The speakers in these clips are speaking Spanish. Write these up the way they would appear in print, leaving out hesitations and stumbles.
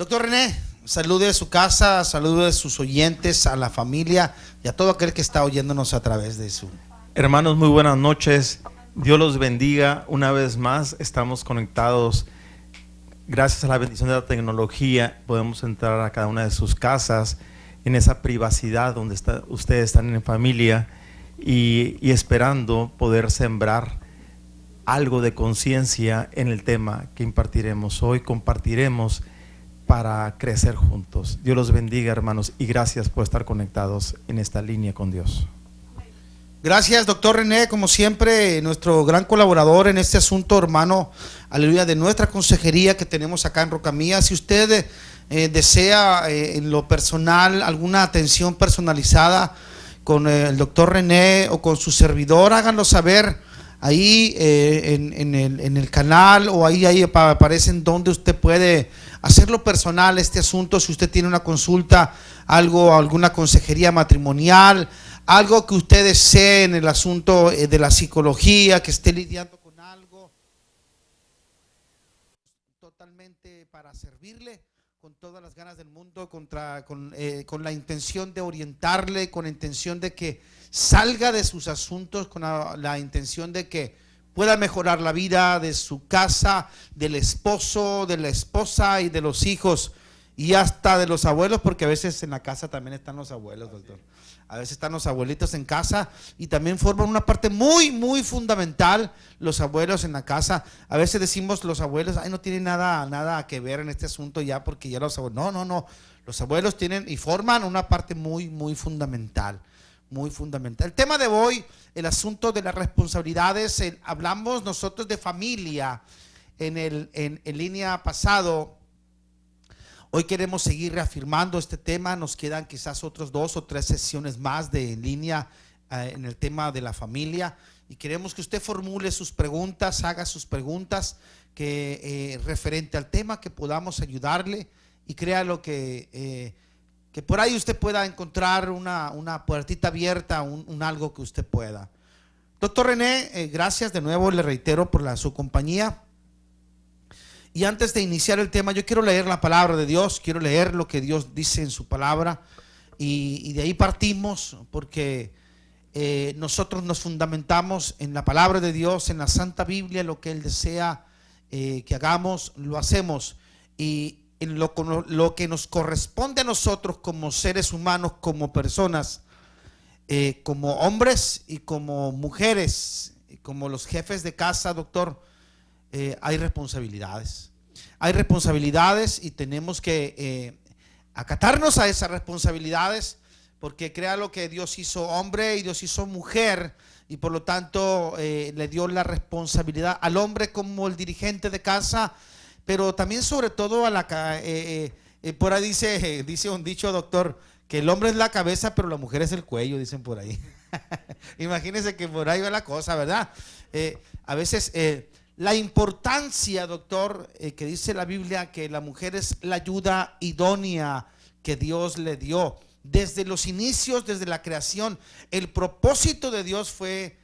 Doctor René, salude a su casa, salude a sus oyentes, a la familia y a todo aquel que está oyéndonos a través de su... Hermanos, muy buenas noches. Dios los bendiga. Una vez más estamos conectados. Gracias a la bendición de la tecnología podemos entrar a cada una de sus casas en esa privacidad donde ustedes están en familia y esperando poder sembrar algo de conciencia en el tema que impartiremos hoy. Compartiremos para crecer juntos. Dios los bendiga, hermanos, y gracias por estar conectados en esta línea con Dios. Gracias, doctor René, como siempre, nuestro gran colaborador en este asunto, hermano, aleluya, de nuestra consejería que tenemos acá en Rocamía. Si usted desea en lo personal alguna atención personalizada con el doctor René o con su servidor, háganlo saber ahí en el canal, o ahí aparecen donde usted puede hacerlo personal este asunto. Si usted tiene una consulta, alguna consejería matrimonial, algo que usted desee en el asunto de la psicología, que esté lidiando con algo, totalmente para servirle con todas las ganas del mundo, con la intención de orientarle, con la intención de que salga de sus asuntos, con la intención de que pueda mejorar la vida de su casa, del esposo, de la esposa y de los hijos y hasta de los abuelos, porque a veces en la casa también están los abuelos, doctor. A veces están los abuelitos en casa y también forman una parte muy, muy fundamental los abuelos en la casa. A veces decimos los abuelos, ay, no tienen nada que ver en este asunto ya, porque ya los abuelos, no, los abuelos tienen y forman una parte muy, muy fundamental. Muy fundamental. El tema de hoy, el asunto de las responsabilidades. Hablamos nosotros de familia en línea pasado. Hoy queremos seguir reafirmando este tema. Nos quedan quizás otros 2 o 3 sesiones más de en línea en el tema de la familia, y queremos que usted formule sus preguntas, haga sus preguntas que referente al tema, que podamos ayudarle, y créalo que por ahí usted pueda encontrar una puertita abierta, un algo que usted pueda. Doctor René, gracias de nuevo, le reitero por su compañía. Y antes de iniciar el tema, yo quiero leer la palabra de Dios, quiero leer lo que Dios dice en su palabra, y de ahí partimos, porque nosotros nos fundamentamos en la palabra de Dios, en la Santa Biblia. Lo que Él desea que hagamos, lo hacemos, y en lo que nos corresponde a nosotros como seres humanos, como personas, como hombres y como mujeres, y como los jefes de casa, doctor, hay responsabilidades. Hay responsabilidades y tenemos que acatarnos a esas responsabilidades, porque créalo que Dios hizo hombre y Dios hizo mujer, y por lo tanto le dio la responsabilidad al hombre como el dirigente de casa, pero también sobre todo a por ahí dice un dicho, doctor, que el hombre es la cabeza pero la mujer es el cuello, dicen por ahí. Imagínense que por ahí va la cosa, ¿verdad? A veces la importancia, doctor, que dice la Biblia, que la mujer es la ayuda idónea que Dios le dio desde los inicios, desde la creación. El propósito de Dios fue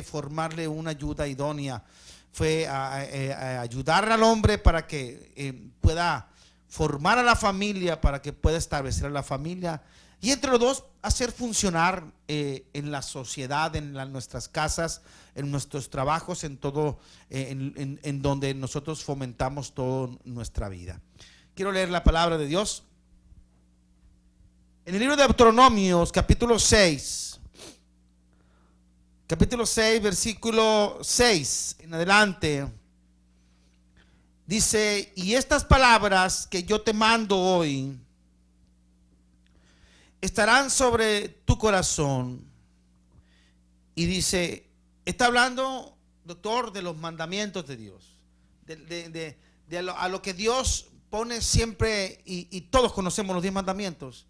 formarle una ayuda idónea, fue ayudar al hombre para que pueda formar a la familia, para que pueda establecer a la familia, y entre los dos hacer funcionar en la sociedad, en nuestras casas, en nuestros trabajos, en todo, en donde nosotros fomentamos toda nuestra vida. Quiero leer la palabra de Dios en el libro de Deuteronomios, capítulo 6, versículo 6 en adelante. Dice: y estas palabras que yo te mando hoy estarán sobre tu corazón. Y dice, está hablando, doctor, de los mandamientos de Dios, a lo que Dios pone siempre, y todos conocemos los 10 mandamientos.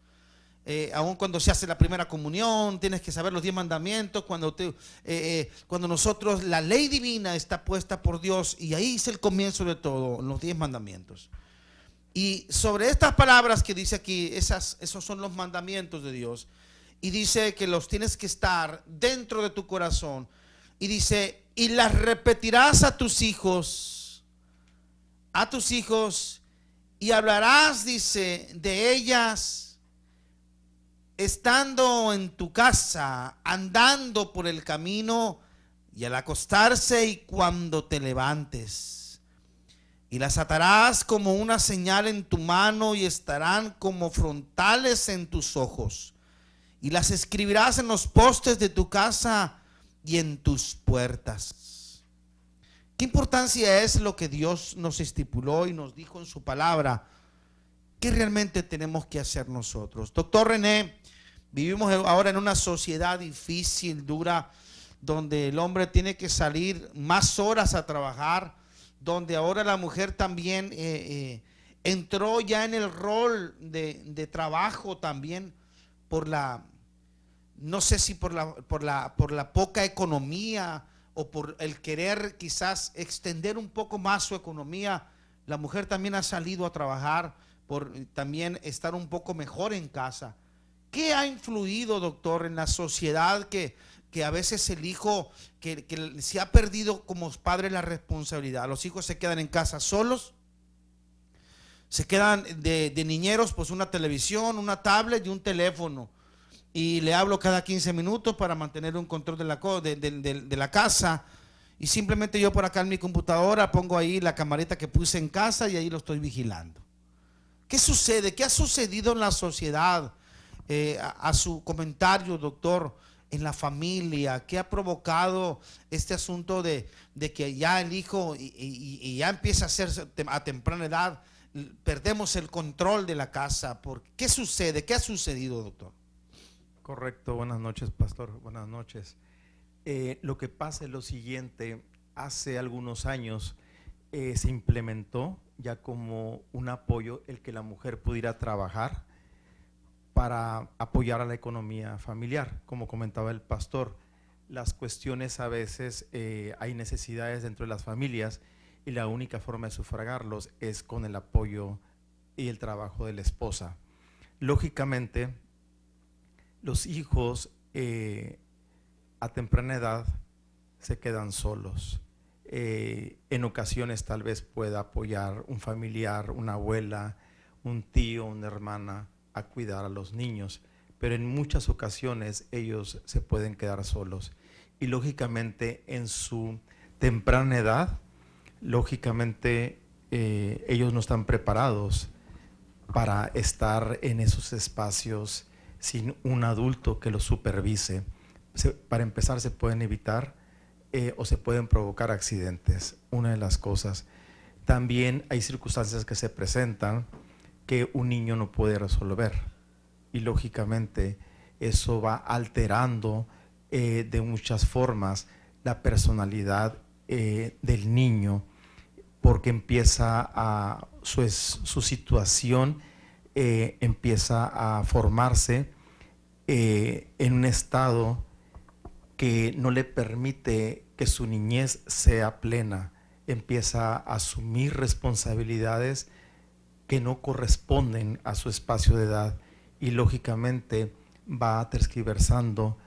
Aún cuando se hace la primera comunión, tienes que saber los 10 mandamientos. Cuando nosotros, la ley divina está puesta por Dios, y ahí es el comienzo de todo, los 10 mandamientos. Y sobre estas palabras que dice aquí, esos son los mandamientos de Dios. Y dice que los tienes que estar dentro de tu corazón. Y dice, y las repetirás a tus hijos, y hablarás, dice, de ellas estando en tu casa, andando por el camino y al acostarse y cuando te levantes. Y las atarás como una señal en tu mano y estarán como frontales en tus ojos. Y las escribirás en los postes de tu casa y en tus puertas. ¿Qué importancia es lo que Dios nos estipuló y nos dijo en su palabra? ¿Qué realmente tenemos que hacer nosotros? Doctor René, vivimos ahora en una sociedad difícil, dura, donde el hombre tiene que salir más horas a trabajar, donde ahora la mujer también entró ya en el rol de trabajo también por la, no sé si por la poca economía o por el querer quizás extender un poco más su economía. La mujer también ha salido a trabajar por también estar un poco mejor en casa. ¿Qué ha influido, doctor, en la sociedad que a veces el hijo que se ha perdido como padre la responsabilidad? Los hijos se quedan en casa solos, se quedan de niñeros, pues una televisión, una tablet y un teléfono, y le hablo cada 15 minutos para mantener un control de la casa, y simplemente yo por acá en mi computadora pongo ahí la camarita que puse en casa y ahí lo estoy vigilando. ¿Qué sucede? ¿Qué ha sucedido en la sociedad? A su comentario, doctor, en la familia, ¿qué ha provocado este asunto de que ya el hijo y ya empieza a ser a temprana edad, perdemos el control de la casa? ¿Qué sucede? ¿Qué ha sucedido, doctor? Correcto, buenas noches, pastor, buenas noches. Lo que pasa es lo siguiente: hace algunos años se implementó ya como un apoyo el que la mujer pudiera trabajar para apoyar a la economía familiar. Como comentaba el pastor, las cuestiones a veces hay necesidades dentro de las familias y la única forma de sufragarlos es con el apoyo y el trabajo de la esposa. Lógicamente, los hijos a temprana edad se quedan solos. En ocasiones tal vez pueda apoyar un familiar, una abuela, un tío, una hermana a cuidar a los niños, pero en muchas ocasiones ellos se pueden quedar solos y lógicamente en su temprana edad, lógicamente ellos no están preparados para estar en esos espacios sin un adulto que los supervise. Para empezar, se pueden evitar o se pueden provocar accidentes. Una de las cosas. También hay circunstancias que se presentan que un niño no puede resolver y lógicamente eso va alterando de muchas formas la personalidad del niño, porque empieza a su situación empieza a formarse en un estado que no le permite que su niñez sea plena. Empieza a asumir responsabilidades que no corresponden a su espacio de edad y lógicamente va tergiversando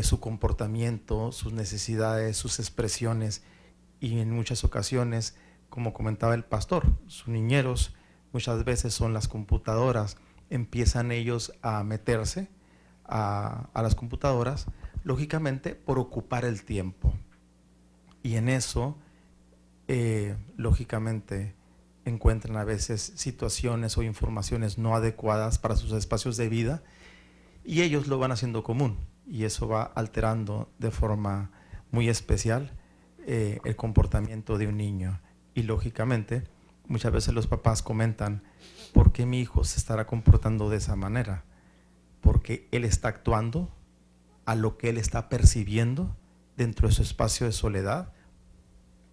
su comportamiento, sus necesidades, sus expresiones, y en muchas ocasiones, como comentaba el pastor, sus niñeros muchas veces son las computadoras. Empiezan ellos a meterse a las computadoras, lógicamente por ocupar el tiempo, y en eso lógicamente encuentran a veces situaciones o informaciones no adecuadas para sus espacios de vida y ellos lo van haciendo común, y eso va alterando de forma muy especial el comportamiento de un niño. Y lógicamente muchas veces los papás comentan: ¿por qué mi hijo se estará comportando de esa manera? Porque él está actuando a lo que él está percibiendo dentro de su espacio de soledad,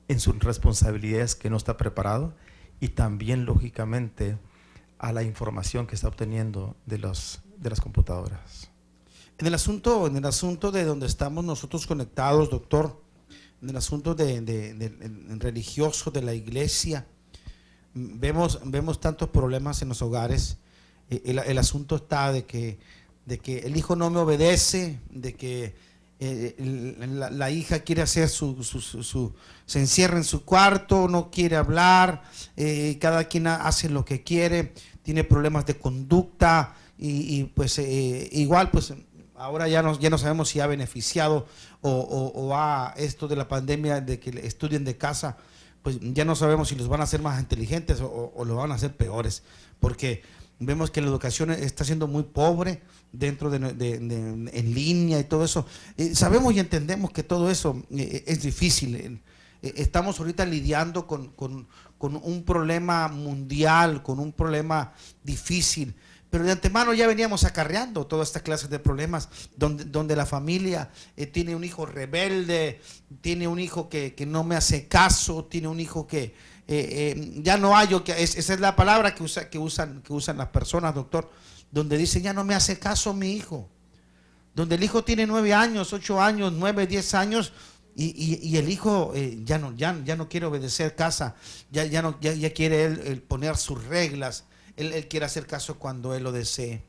en sus responsabilidades que no está preparado, y también lógicamente a la información que está obteniendo de las computadoras. En el asunto de donde estamos nosotros conectados, doctor, en el asunto religioso de la iglesia, vemos tantos problemas en los hogares. El asunto está de que el hijo no me obedece, de que la hija quiere hacer se encierra en su cuarto, no quiere hablar, cada quien hace lo que quiere, tiene problemas de conducta y pues igual pues ahora ya no sabemos si ha beneficiado o a esto de la pandemia de que estudien de casa, pues ya no sabemos si los van a hacer más inteligentes o los van a hacer peores, porque vemos que la educación está siendo muy pobre dentro en línea y todo eso. Sabemos y entendemos que todo eso es difícil. Estamos ahorita lidiando con un problema mundial, con un problema difícil, pero de antemano ya veníamos acarreando toda esta clase de problemas donde la familia tiene un hijo rebelde, tiene un hijo que no me hace caso, tiene un hijo que ya no hallo, esa es la palabra que usan las personas, doctor, donde dicen ya no me hace caso mi hijo, donde el hijo tiene 9 años, 8 años, 9, 10 años y el hijo ya no quiere obedecer casa, ya quiere él poner sus reglas, él quiere hacer caso cuando él lo desee.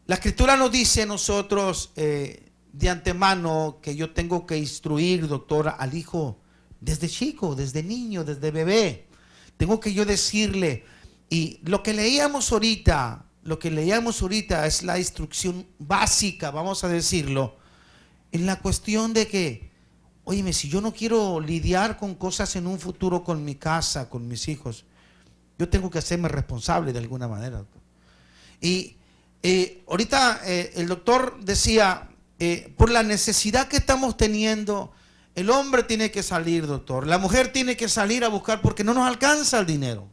La escritura nos dice a nosotros de antemano que yo tengo que instruir, doctor, al hijo desde chico, desde niño, desde bebé. Tengo que yo decirle, y lo que leíamos ahorita es la instrucción básica, vamos a decirlo, en la cuestión de que, óyeme, si yo no quiero lidiar con cosas en un futuro con mi casa, con mis hijos, yo tengo que hacerme responsable de alguna manera, doctor. Y ahorita el doctor decía, por la necesidad que estamos teniendo, el hombre tiene que salir, doctor. La mujer tiene que salir a buscar porque no nos alcanza el dinero.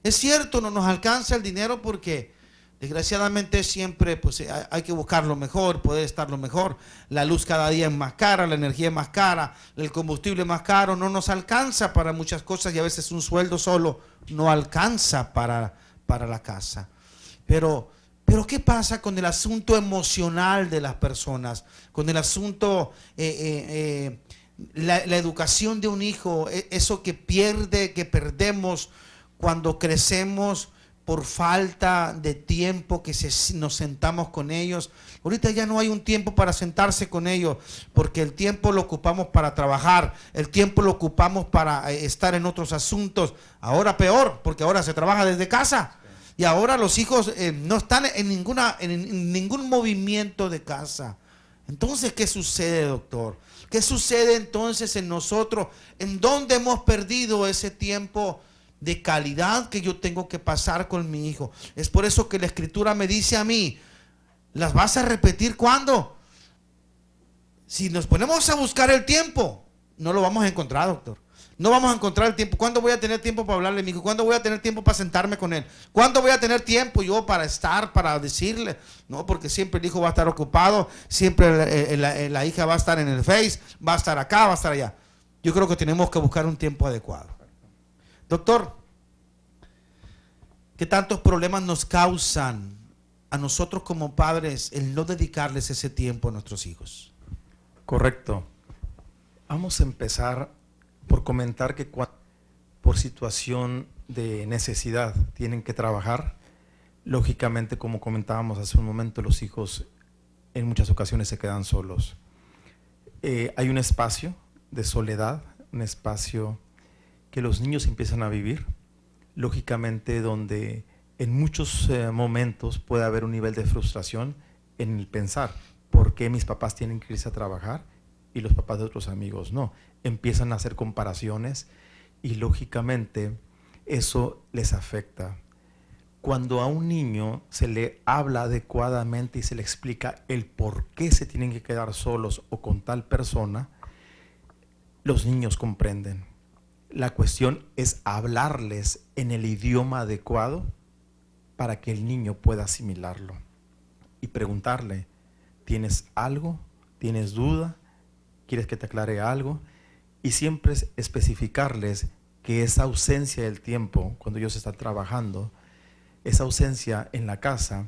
Es cierto, no nos alcanza el dinero porque desgraciadamente siempre pues, hay que buscar lo mejor, poder estar lo mejor. La luz cada día es más cara, la energía es más cara, el combustible es más caro. No nos alcanza para muchas cosas y a veces un sueldo solo no alcanza para la casa. Pero ¿qué pasa con el asunto emocional de las personas? Con el asunto, la educación de un hijo, eso que perdemos cuando crecemos por falta de tiempo que nos sentamos con ellos. Ahorita ya no hay un tiempo para sentarse con ellos, porque el tiempo lo ocupamos para trabajar, el tiempo lo ocupamos para estar en otros asuntos. Ahora peor, porque ahora se trabaja desde casa. Y ahora los hijos no están en ningún movimiento de casa. Entonces, ¿qué sucede, doctor? ¿Qué sucede entonces en nosotros? ¿En dónde hemos perdido ese tiempo de calidad que yo tengo que pasar con mi hijo? Es por eso que la escritura me dice a mí, ¿las vas a repetir cuándo? Si nos ponemos a buscar el tiempo, no lo vamos a encontrar, doctor. No vamos a encontrar el tiempo. ¿Cuándo voy a tener tiempo para hablarle a mi hijo? ¿Cuándo voy a tener tiempo para sentarme con él? ¿Cuándo voy a tener tiempo yo para decirle? No, porque siempre el hijo va a estar ocupado, siempre la hija va a estar en el Face, va a estar acá, va a estar allá. Yo creo que tenemos que buscar un tiempo adecuado. Doctor, ¿qué tantos problemas nos causan a nosotros como padres el no dedicarles ese tiempo a nuestros hijos? Correcto. Vamos a empezar por comentar que por situación de necesidad tienen que trabajar. Lógicamente, como comentábamos hace un momento, los hijos en muchas ocasiones se quedan solos. Hay un espacio de soledad, un espacio que los niños empiezan a vivir, lógicamente donde en muchos momentos puede haber un nivel de frustración en el pensar, ¿por qué mis papás tienen que irse a trabajar y los papás de otros amigos no? Empiezan a hacer comparaciones y lógicamente eso les afecta. Cuando a un niño se le habla adecuadamente y se le explica el por qué se tienen que quedar solos o con tal persona, los niños comprenden. La cuestión es hablarles en el idioma adecuado para que el niño pueda asimilarlo y preguntarle, ¿tienes algo? ¿Tienes duda? ¿Quieres que te aclare algo? Y siempre especificarles que esa ausencia del tiempo, cuando ellos están trabajando, esa ausencia en la casa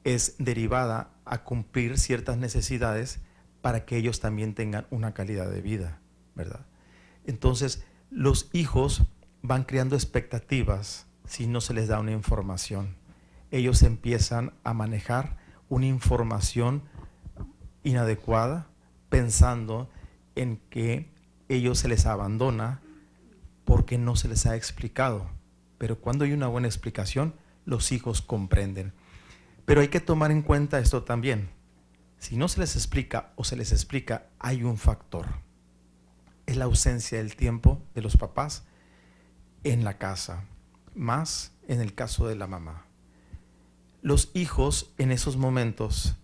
es derivada a cumplir ciertas necesidades para que ellos también tengan una calidad de vida, ¿verdad? Entonces, los hijos van creando expectativas si no se les da una información. Ellos empiezan a manejar una información inadecuada, pensando en que ellos se les abandona porque no se les ha explicado. Pero cuando hay una buena explicación, los hijos comprenden. Pero hay que tomar en cuenta esto también. Si no se les explica o se les explica, hay un factor. Es la ausencia del tiempo de los papás en la casa, más en el caso de la mamá. Los hijos en esos momentos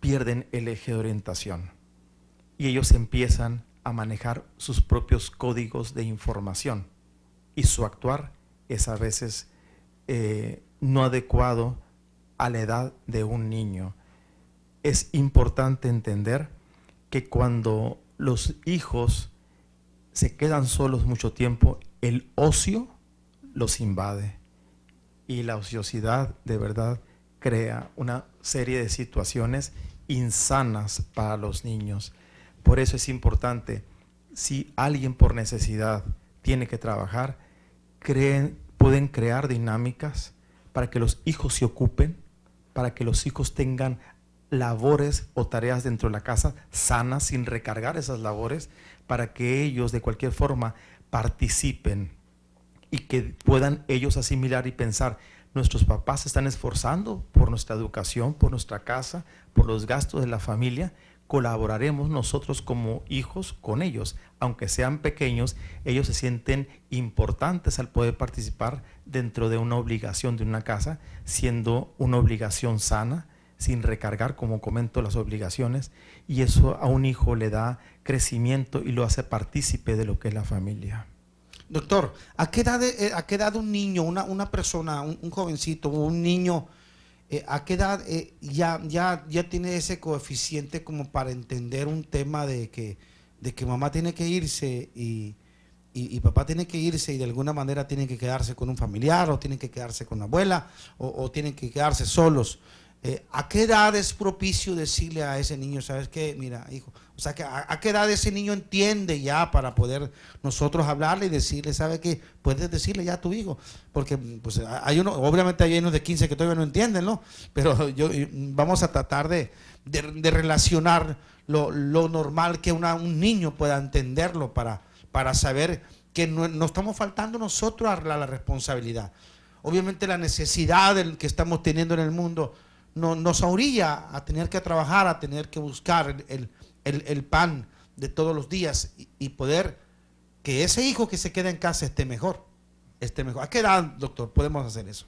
pierden el eje de orientación y ellos empiezan a manejar sus propios códigos de información y su actuar es a veces no adecuado a la edad de un niño. Es importante entender que cuando los hijos se quedan solos mucho tiempo, el ocio los invade y la ociosidad de verdad crea una serie de situaciones insanas para los niños. Por eso es importante, si alguien por necesidad tiene que trabajar, pueden crear dinámicas para que los hijos se ocupen, para que los hijos tengan labores o tareas dentro de la casa sanas, sin recargar esas labores, para que ellos de cualquier forma participen y que puedan ellos asimilar y pensar, nuestros papás se están esforzando por nuestra educación, por nuestra casa, por los gastos de la familia, colaboraremos nosotros como hijos con ellos. Aunque sean pequeños, ellos se sienten importantes al poder participar dentro de una obligación de una casa, siendo una obligación sana, sin recargar, como comento, las obligaciones, y eso a un hijo le da crecimiento y lo hace partícipe de lo que es la familia. Doctor, ¿a qué edad un niño, una persona, un jovencito o un niño, a qué edad ya tiene ese coeficiente como para entender un tema de que mamá tiene que irse y papá tiene que irse y de alguna manera tienen que quedarse con un familiar o tienen que quedarse con la abuela o tienen que quedarse solos? ¿A qué edad es propicio decirle a ese niño, sabes qué, mira, hijo? O sea, ¿a qué edad ese niño entiende ya para poder nosotros hablarle y decirle, ¿sabe qué? Puedes decirle ya a tu hijo, porque pues hay uno, obviamente hay unos de 15 que todavía no entienden, ¿no? Pero vamos a tratar de relacionar lo normal que un niño pueda entenderlo para saber que no estamos faltando nosotros a la responsabilidad. Obviamente la necesidad que estamos teniendo en el mundo nos orilla a tener que trabajar, a tener que buscar el pan de todos los días y poder que ese hijo que se queda en casa esté mejor. ¿A qué edad, doctor, podemos hacer eso?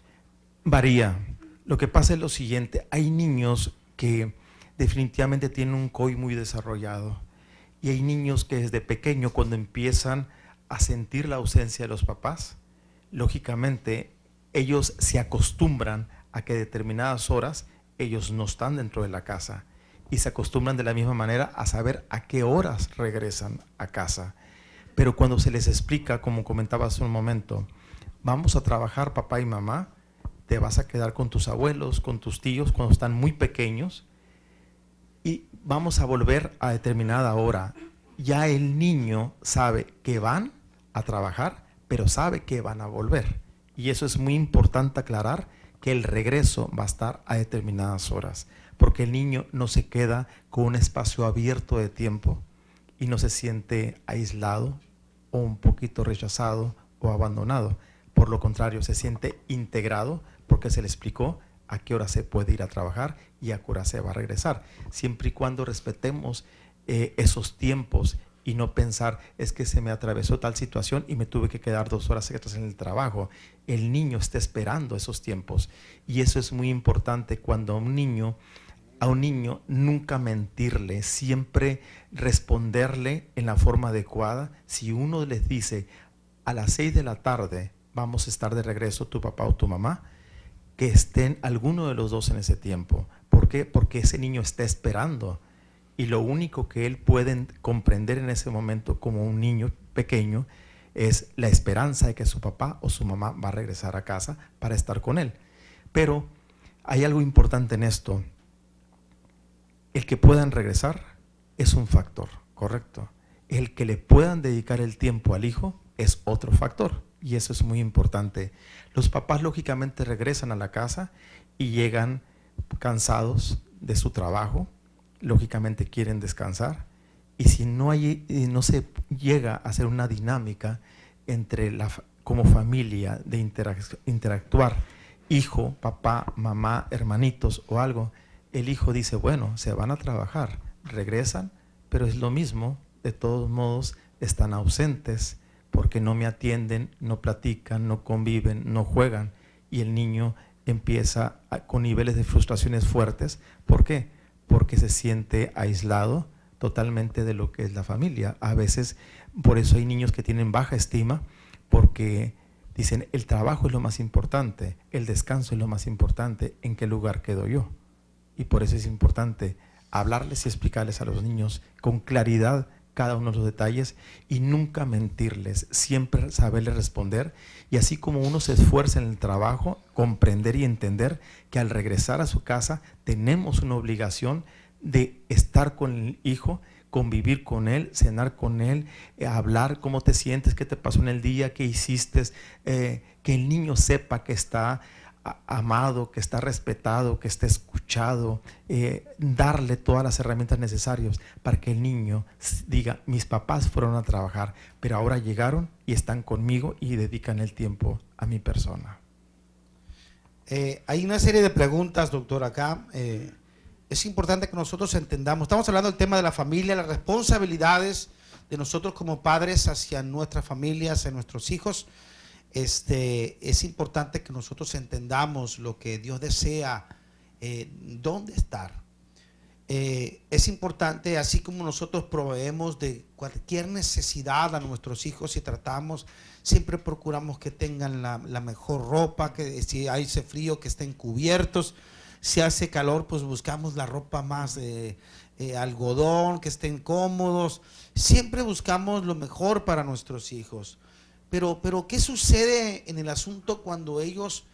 Varía. Lo que pasa es lo siguiente, hay niños que definitivamente tienen un COI muy desarrollado y hay niños que desde pequeño, cuando empiezan a sentir la ausencia de los papás, lógicamente ellos se acostumbran a que determinadas horas ellos no están dentro de la casa y se acostumbran de la misma manera a saber a qué horas regresan a casa. Pero cuando se les explica, como comentaba hace un momento, vamos a trabajar papá y mamá, te vas a quedar con tus abuelos, con tus tíos cuando están muy pequeños y vamos a volver a determinada hora. Ya el niño sabe que van a trabajar, pero sabe que van a volver. Y eso es muy importante aclarar, que el regreso va a estar a determinadas horas, porque el niño no se queda con un espacio abierto de tiempo y no se siente aislado o un poquito rechazado o abandonado. Por lo contrario, se siente integrado porque se le explicó a qué hora se puede ir a trabajar y a qué hora se va a regresar, siempre y cuando respetemos esos tiempos y no pensar, es que se me atravesó tal situación y me tuve que quedar 2 horas extras en el trabajo. El niño está esperando esos tiempos y eso es muy importante cuando a un niño nunca mentirle, siempre responderle en la forma adecuada. Si uno les dice, a las 6 de la tarde vamos a estar de regreso tu papá o tu mamá, que estén alguno de los dos en ese tiempo. ¿Por qué? Porque ese niño está esperando. Y lo único que él puede comprender en ese momento como un niño pequeño es la esperanza de que su papá o su mamá va a regresar a casa para estar con él. Pero hay algo importante en esto. El que puedan regresar es un factor, ¿correcto? El que le puedan dedicar el tiempo al hijo es otro factor. Y eso es muy importante. Los papás lógicamente regresan a la casa y llegan cansados de su trabajo, lógicamente quieren descansar. Y si no no se llega a hacer una dinámica entre como familia de interactuar, hijo, papá, mamá, hermanitos o algo, el hijo dice, bueno, se van a trabajar, regresan, pero es lo mismo, de todos modos están ausentes porque no me atienden, no platican, no conviven, no juegan, y el niño empieza con niveles de frustraciones fuertes. ¿Por qué? Porque se siente aislado totalmente de lo que es la familia. A veces, por eso hay niños que tienen baja estima, porque dicen, el trabajo es lo más importante, el descanso es lo más importante, ¿en qué lugar quedo yo? Y por eso es importante hablarles y explicarles a los niños con claridad cada uno de los detalles y nunca mentirles, siempre saberles responder, y así como uno se esfuerza en el trabajo, comprender y entender que al regresar a su casa tenemos una obligación de estar con el hijo, convivir con él, cenar con él, hablar cómo te sientes, qué te pasó en el día, qué hiciste, que el niño sepa que está amado, que está respetado, que está escuchado, darle todas las herramientas necesarias para que el niño diga, mis papás fueron a trabajar, pero ahora llegaron y están conmigo y dedican el tiempo a mi persona. Hay una serie de preguntas, doctor, acá. Es importante que nosotros entendamos, estamos hablando del tema de la familia, las responsabilidades de nosotros como padres hacia nuestras familias, hacia nuestros hijos. Es importante que nosotros entendamos lo que Dios desea, dónde estar. Es importante, así como nosotros proveemos de cualquier necesidad a nuestros hijos y tratamos, siempre procuramos que tengan la mejor ropa, que si hace frío que estén cubiertos, si hace calor pues buscamos la ropa más algodón, que estén cómodos, siempre buscamos lo mejor para nuestros hijos. Pero ¿qué sucede en el asunto cuando ellos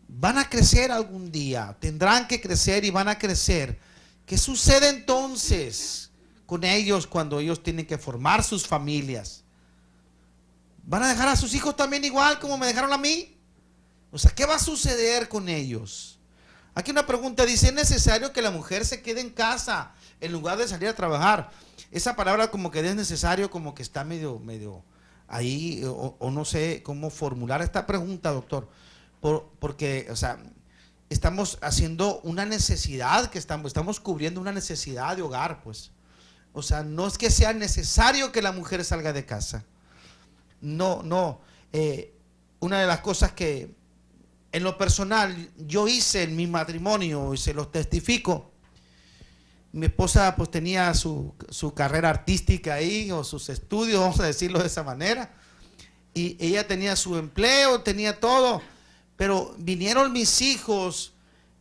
van a crecer algún día? Tendrán que crecer y van a crecer. ¿Qué sucede entonces con ellos cuando ellos tienen que formar sus familias? ¿Van a dejar a sus hijos también igual como me dejaron a mí? O sea, ¿qué va a suceder con ellos? Aquí una pregunta dice, ¿es necesario que la mujer se quede en casa en lugar de salir a trabajar? Esa palabra como que es necesario, como que está medio ahí, o no sé cómo formular esta pregunta, doctor, porque, o sea, estamos haciendo una necesidad, que estamos cubriendo una necesidad de hogar, pues. O sea, no es que sea necesario que la mujer salga de casa. No. Una de las cosas que en lo personal yo hice en mi matrimonio, y se los testifico, mi esposa pues tenía su carrera artística ahí, o sus estudios, vamos a decirlo de esa manera, y ella tenía su empleo, tenía todo, pero vinieron mis hijos,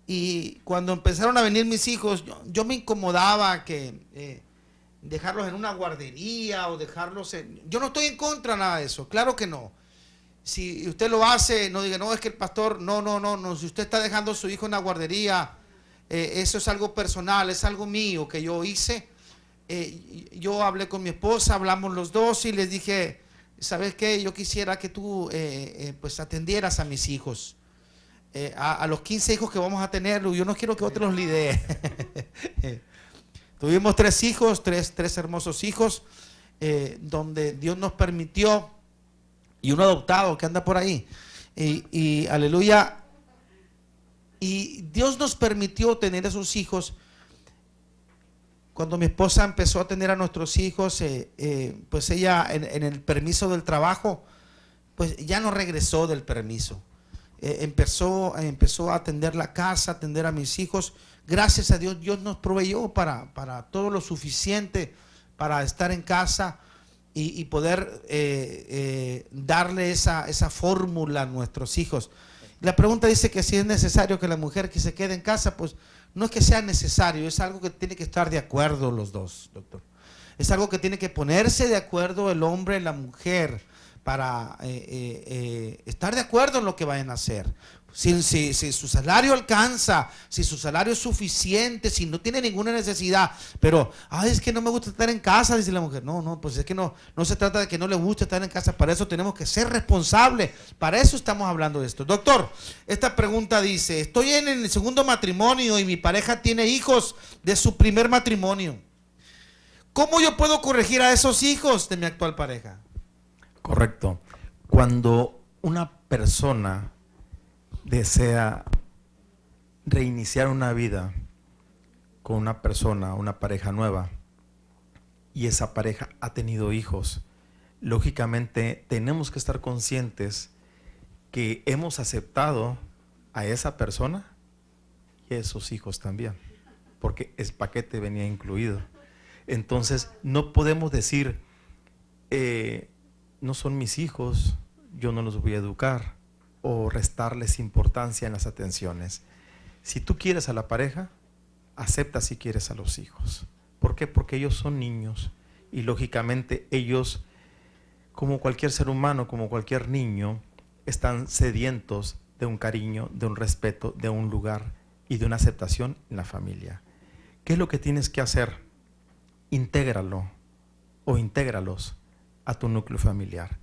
y cuando empezaron a venir mis hijos, yo me incomodaba que dejarlos en una guardería o dejarlos en... Yo no estoy en contra de nada de eso, claro que no. Si usted lo hace, no diga, no, es que el pastor, no, si usted está dejando a su hijo en una guardería, eso es algo personal, es algo mío que yo hice. Yo hablé con mi esposa, hablamos los dos y les dije, ¿sabes qué? Yo quisiera que tú pues atendieras a mis hijos, a los 15 hijos que vamos a tener, yo no quiero que otros los lidee. Tuvimos 3 hijos, tres hermosos hijos, donde Dios nos permitió, y uno adoptado que anda por ahí, y aleluya, y Dios nos permitió tener esos hijos. Cuando mi esposa empezó a tener a nuestros hijos, pues ella en el permiso del trabajo, pues ya no regresó del permiso. Empezó a atender la casa, atender a mis hijos. Gracias a Dios, Dios nos proveyó para todo lo suficiente para estar en casa y poder darle esa fórmula a nuestros hijos. La pregunta dice que si es necesario que la mujer que se quede en casa, pues no es que sea necesario, es algo que tiene que estar de acuerdo los dos, doctor. Es algo que tiene que ponerse de acuerdo el hombre y la mujer para estar de acuerdo en lo que vayan a hacer. Si su salario alcanza, si su salario es suficiente, si no tiene ninguna necesidad, pero, es que no me gusta estar en casa, dice la mujer. No, pues es que no se trata de que no le guste estar en casa, para eso tenemos que ser responsables, para eso estamos hablando de esto. Doctor, esta pregunta dice, estoy en el segundo matrimonio y mi pareja tiene hijos de su primer matrimonio. ¿Cómo yo puedo corregir a esos hijos de mi actual pareja? Correcto. Cuando una persona desea reiniciar una vida con una persona, una pareja nueva, y esa pareja ha tenido hijos, lógicamente tenemos que estar conscientes que hemos aceptado a esa persona y a esos hijos también, porque el paquete venía incluido. Entonces no podemos decir, no son mis hijos, yo no los voy a educar, o restarles importancia en las atenciones. Si tú quieres a la pareja, acepta si quieres a los hijos. ¿Por qué? Porque ellos son niños y lógicamente ellos, como cualquier ser humano, como cualquier niño, están sedientos de un cariño, de un respeto, de un lugar y de una aceptación en la familia. ¿Qué es lo que tienes que hacer? Intégralo o intégralos a tu núcleo familiar.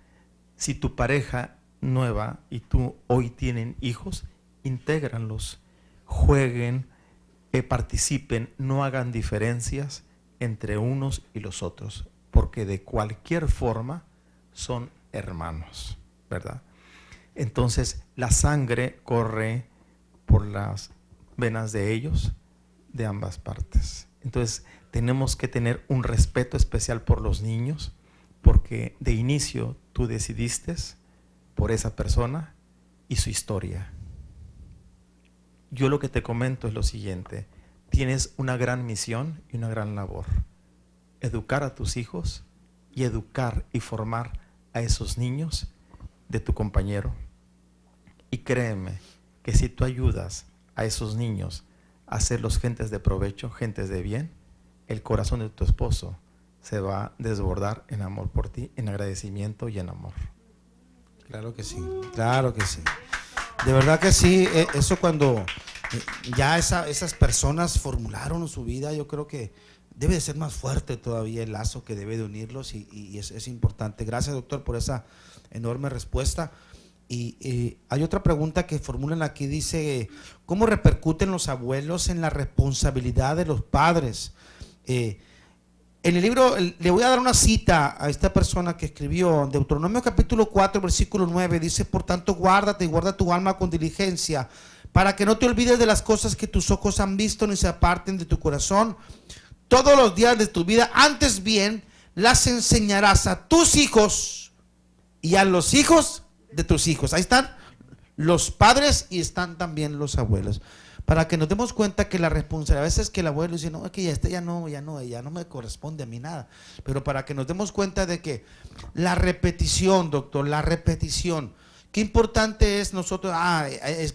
Si tu pareja nueva y tú hoy tienen hijos, intégranlos, jueguen, participen, no hagan diferencias entre unos y los otros, porque de cualquier forma son hermanos, ¿verdad? Entonces la sangre corre por las venas de ellos, de ambas partes. Entonces tenemos que tener un respeto especial por los niños, porque de inicio tú decidiste por esa persona y su historia. Yo lo que te comento es lo siguiente: tienes una gran misión y una gran labor: educar a tus hijos y educar y formar a esos niños de tu compañero. Y créeme que si tú ayudas a esos niños a serlos gentes de provecho, gentes de bien, el corazón de tu esposo se va a desbordar en amor por ti, en agradecimiento y en amor. Claro que sí, claro que sí. De verdad que sí, eso cuando ya esas personas formularon su vida, yo creo que debe de ser más fuerte todavía el lazo que debe de unirlos y es importante. Gracias, doctor, por esa enorme respuesta. Y hay otra pregunta que formulan aquí, dice, ¿cómo repercuten los abuelos en la responsabilidad de los padres? En el libro, le voy a dar una cita a esta persona que escribió, Deuteronomio capítulo 4, versículo 9, dice, por tanto guárdate y guarda tu alma con diligencia, para que no te olvides de las cosas que tus ojos han visto ni se aparten de tu corazón todos los días de tu vida, antes bien las enseñarás a tus hijos y a los hijos de tus hijos. Ahí están los padres y están también los abuelos. Para que nos demos cuenta que la responsabilidad, a veces que el abuelo dice, no, es que ya no me corresponde a mí nada. Pero para que nos demos cuenta de que la repetición, doctor, la repetición, qué importante es nosotros,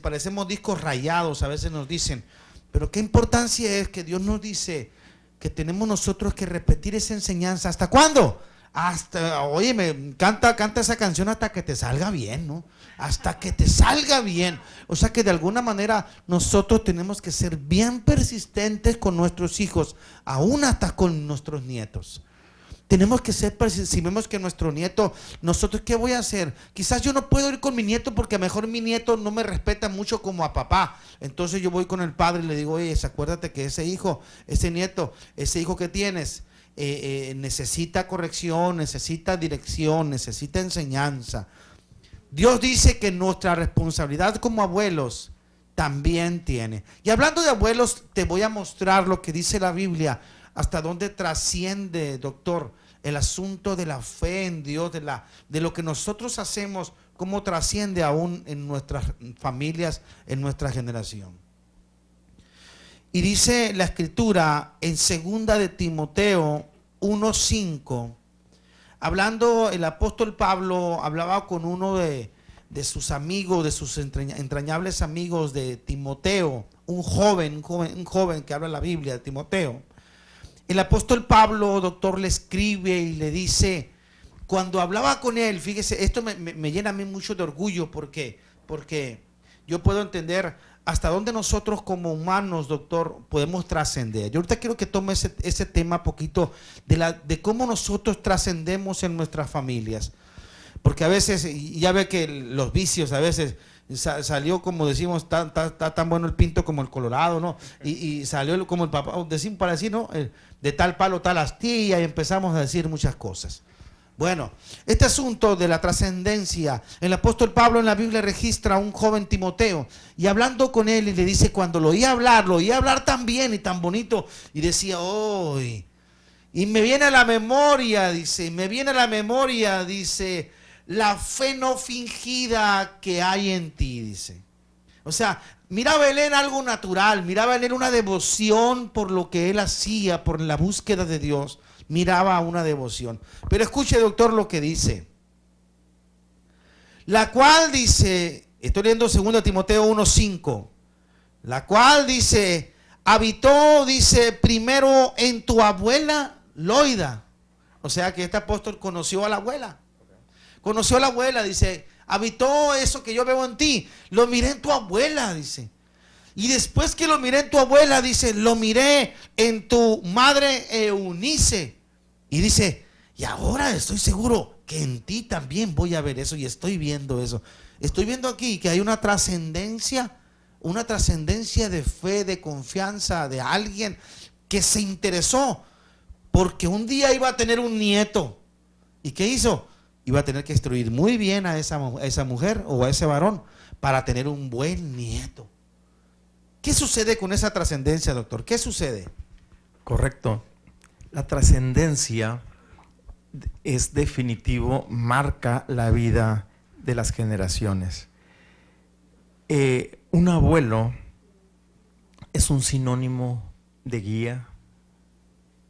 parecemos discos rayados, a veces nos dicen, pero qué importancia es que Dios nos dice que tenemos nosotros que repetir esa enseñanza. ¿Hasta cuándo? Oye, canta esa canción hasta que te salga bien, ¿no? Hasta que te salga bien. O sea que de alguna manera nosotros tenemos que ser bien persistentes con nuestros hijos, aún hasta con nuestros nietos. Tenemos que ser persistentes. Si vemos que nuestro nieto, nosotros, ¿qué voy a hacer? Quizás yo no puedo ir con mi nieto porque a lo mejor mi nieto no me respeta mucho como a papá. Entonces yo voy con el padre y le digo, oye, acuérdate que ese hijo, ese nieto, ese hijo que tienes, necesita corrección, necesita dirección, necesita enseñanza. Dios dice que nuestra responsabilidad como abuelos también tiene. Y hablando de abuelos, te voy a mostrar lo que dice la Biblia, hasta dónde trasciende, doctor, el asunto de la fe en Dios, de lo que nosotros hacemos, cómo trasciende aún en nuestras familias, en nuestra generación. Y dice la Escritura en 2 de Timoteo 1:5, hablando, el apóstol Pablo hablaba con uno de sus amigos, de sus entrañables amigos de Timoteo, un joven que habla la Biblia, de Timoteo. El apóstol Pablo, doctor, le escribe y le dice, cuando hablaba con él, fíjese, esto me llena a mí mucho de orgullo porque yo puedo entender hasta dónde nosotros como humanos, doctor, podemos trascender. Yo ahorita quiero que tome ese tema poquito de cómo nosotros trascendemos en nuestras familias. Porque a veces, y ya ve que los vicios a veces salió, como decimos, está tan bueno el pinto como el colorado, ¿no? Y salió como el papá, decimos para decir, ¿no? De tal palo, tal astilla, y empezamos a decir muchas cosas. Bueno, este asunto de la trascendencia, el apóstol Pablo en la Biblia registra a un joven Timoteo y hablando con él y le dice, cuando lo oía hablar tan bien y tan bonito, y decía, ¡ay! Y me viene a la memoria, dice, la fe no fingida que hay en ti, dice. O sea, miraba en él algo natural, miraba en él una devoción por lo que él hacía, por la búsqueda de Dios. Miraba una devoción. Pero escuche, doctor, lo que dice. La cual dice, estoy leyendo 2 Timoteo 1:5. La cual dice, habitó, dice, primero en tu abuela Loida. O sea que este apóstol conoció a la abuela. Conoció a la abuela, dice, habitó eso que yo veo en ti. Lo miré en tu abuela, dice. Y después que lo miré en tu abuela, dice, lo miré en tu madre Eunice. Y dice, y ahora estoy seguro que en ti también voy a ver eso. Y estoy viendo eso. Estoy viendo aquí que hay una trascendencia de fe, de confianza de alguien que se interesó. Porque un día iba a tener un nieto. ¿Y qué hizo? Iba a tener que instruir muy bien a esa mujer o a ese varón para tener un buen nieto. ¿Qué sucede con esa trascendencia, doctor? ¿Qué sucede? Correcto. La trascendencia es definitivo, marca la vida de las generaciones. Un abuelo es un sinónimo de guía,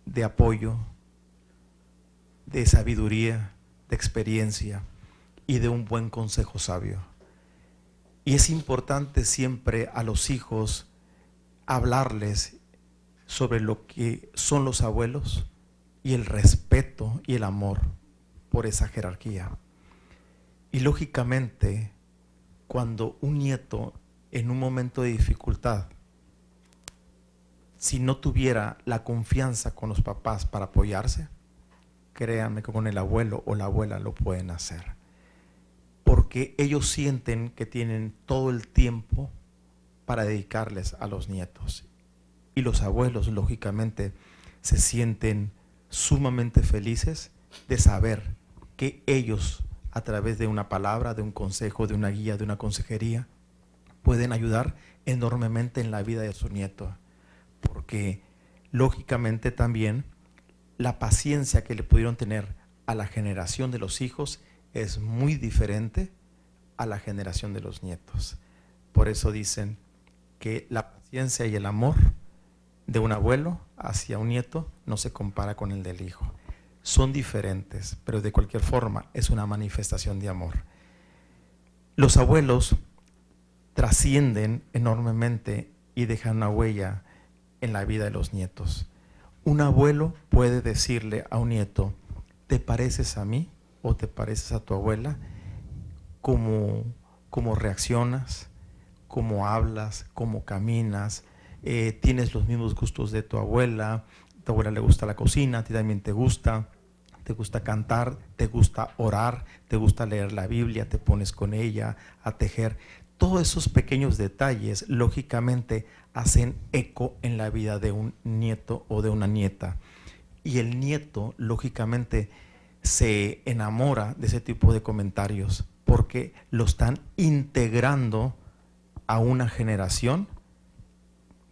de apoyo, de sabiduría, de experiencia y de un buen consejo sabio. Y es importante siempre a los hijos hablarles sobre lo que son los abuelos y el respeto y el amor por esa jerarquía. Y lógicamente, cuando un nieto en un momento de dificultad, si no tuviera la confianza con los papás para apoyarse, créanme que con el abuelo o la abuela lo pueden hacer. Porque ellos sienten que tienen todo el tiempo para dedicarles a los nietos. Y los abuelos, lógicamente, se sienten sumamente felices de saber que ellos, a través de una palabra, de un consejo, de una guía, de una consejería, pueden ayudar enormemente en la vida de su nieto. Porque, lógicamente, también la paciencia que le pudieron tener a la generación de los hijos es muy diferente a la generación de los nietos. Por eso dicen que la paciencia y el amor de un abuelo hacia un nieto no se compara con el del hijo. Son diferentes, pero de cualquier forma es una manifestación de amor. Los abuelos trascienden enormemente y dejan una huella en la vida de los nietos. Un abuelo puede decirle a un nieto, ¿te pareces a mí o te pareces a tu abuela? ¿Cómo reaccionas? ¿Cómo hablas? ¿Cómo caminas? ¿Tienes los mismos gustos de tu abuela? ¿A tu abuela le gusta la cocina? ¿A ti también te gusta? ¿Te gusta cantar? ¿Te gusta orar? ¿Te gusta leer la Biblia? ¿Te pones con ella a tejer? Todos esos pequeños detalles, lógicamente, hacen eco en la vida de un nieto o de una nieta. Y el nieto, lógicamente, se enamora de ese tipo de comentarios porque lo están integrando a una generación